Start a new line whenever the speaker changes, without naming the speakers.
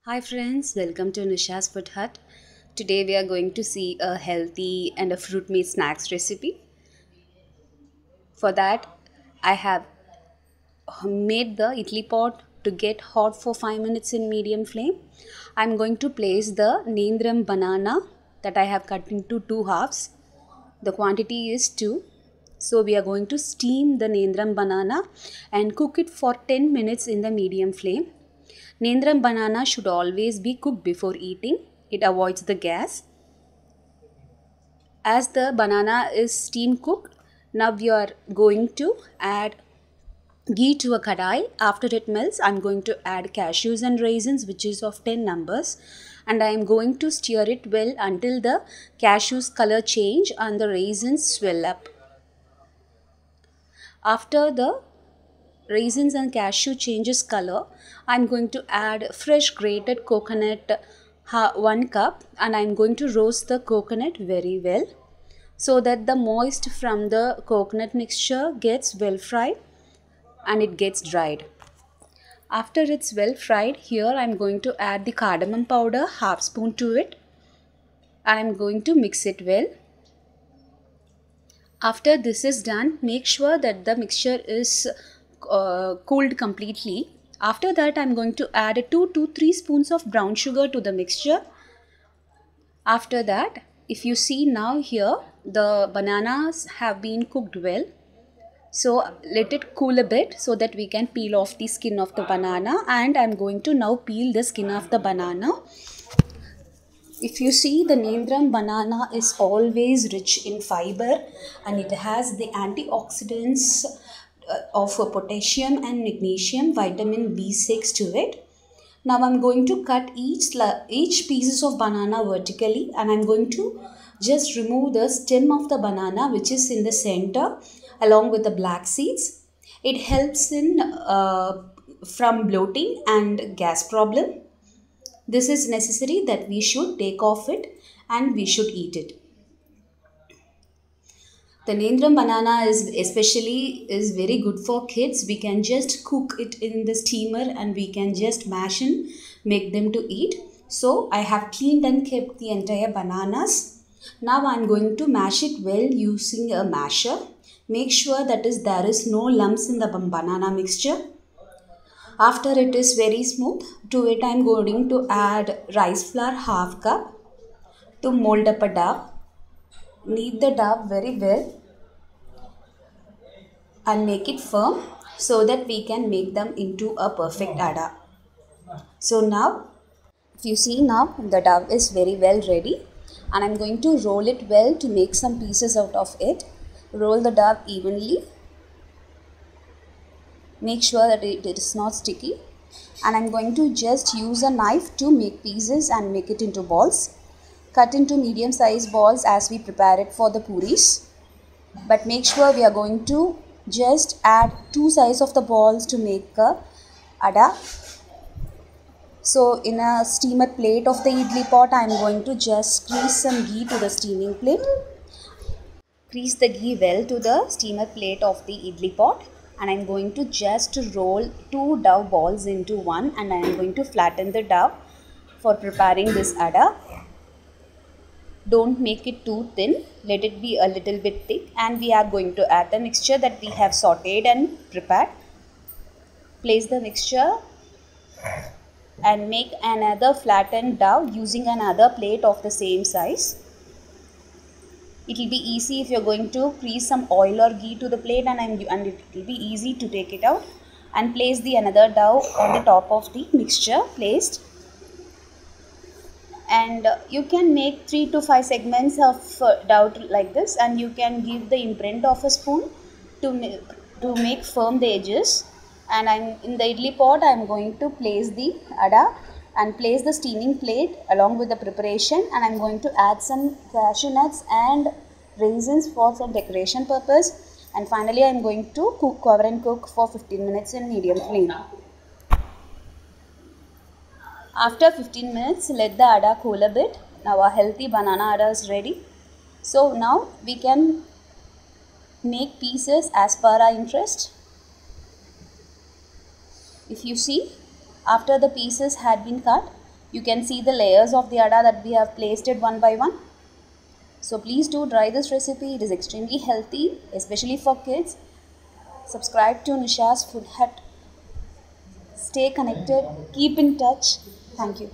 Hi friends, welcome to Nisha's Food Hut. Today we are going to see a healthy and a fruit meat snacks recipe. For that, I have made the idli pot to get hot for 5 minutes in medium flame. I'm going to place the Nendram banana that I have cut into two halves. The quantity is 2. So we are going to steam the Nendram banana and cook it for 10 minutes in the medium flame. Nendram banana should always be cooked before eating. It avoids the gas. As the banana is steam cooked, now we are going to add ghee to a kadai. After it melts, I'm going to add cashews and raisins, which is of 10 numbers. And I am going to stir it well until the cashews color change and the raisins swell up. After the raisins and cashew changes color, I'm going to add fresh grated coconut 1 cup, and I'm going to roast the coconut very well so that the moist from the coconut mixture gets well fried and it gets dried. After it's well fried, here I'm going to add the cardamom powder, half spoon to it, and I'm going to mix it well. After this is done, make sure that the mixture is cooled completely. After that, I'm going to add 2 to 3 spoons of brown sugar to the mixture. After that, if you see now here, the bananas have been cooked well. So let it cool a bit so that we can peel off the skin of the banana, and I'm going to now peel the skin of the banana. If you see, the Nendram banana is always rich in fiber and it has the antioxidants of potassium and magnesium, vitamin B6 to it. Now I'm going to cut each pieces of banana vertically, and I'm going to just remove the stem of the banana which is in the center along with the black seeds. It helps in from bloating and gas problem. This is necessary that we should take off it and we should eat it. The Nendram banana is very good for kids. We can just cook it in the steamer and we can just mash and make them to eat. So I have cleaned and kept the entire bananas. Now I am going to mash it well using a masher. Make sure that there is no lumps in the banana mixture. After it is very smooth, to it I am going to add rice flour half cup to mold up a dough. Knead the dough very well and make it firm so that we can make them into a perfect adda. So now, if you see now, the dough is very well ready, and I'm going to roll it well to make some pieces out of it. Roll the dough evenly. Make sure that it is not sticky, and I'm going to just use a knife to make pieces and make it into balls. Cut into medium sized balls as we prepare it for the puris. But make sure we are going to just add 2 sides of the balls to make a adda. So in a steamer plate of the idli pot, I am going to just grease some ghee to the steaming plate. Grease the ghee well to the steamer plate of the idli pot, and I am going to just roll 2 dough balls into one, and I am going to flatten the dough for preparing this adda. Don't make it too thin, let it be a little bit thick, and we are going to add the mixture that we have sauteed and prepared. Place the mixture and make another flattened dough using another plate of the same size. It will be easy if you are going to grease some oil or ghee to the plate, and it will be easy to take it out. And place the another dough on the top of the mixture placed. And you can make 3 to 5 segments of dough like this, and you can give the imprint of a spoon to make firm the edges. And in the idli pot, I am going to place the adda and place the steaming plate along with the preparation, and I am going to add some cashew nuts and raisins for some decoration purpose. And finally I am going to cover and cook for 15 minutes in medium flame. After 15 minutes, let the adda cool a bit. Now our healthy banana adda is ready. So now we can make pieces as per our interest. If you see, after the pieces had been cut, You can see the layers of the adda that we have placed it one by one. So please do try this recipe. It is extremely healthy, especially for kids. Subscribe to Nisha's Food Hut. Stay connected. Keep in touch. Thank you.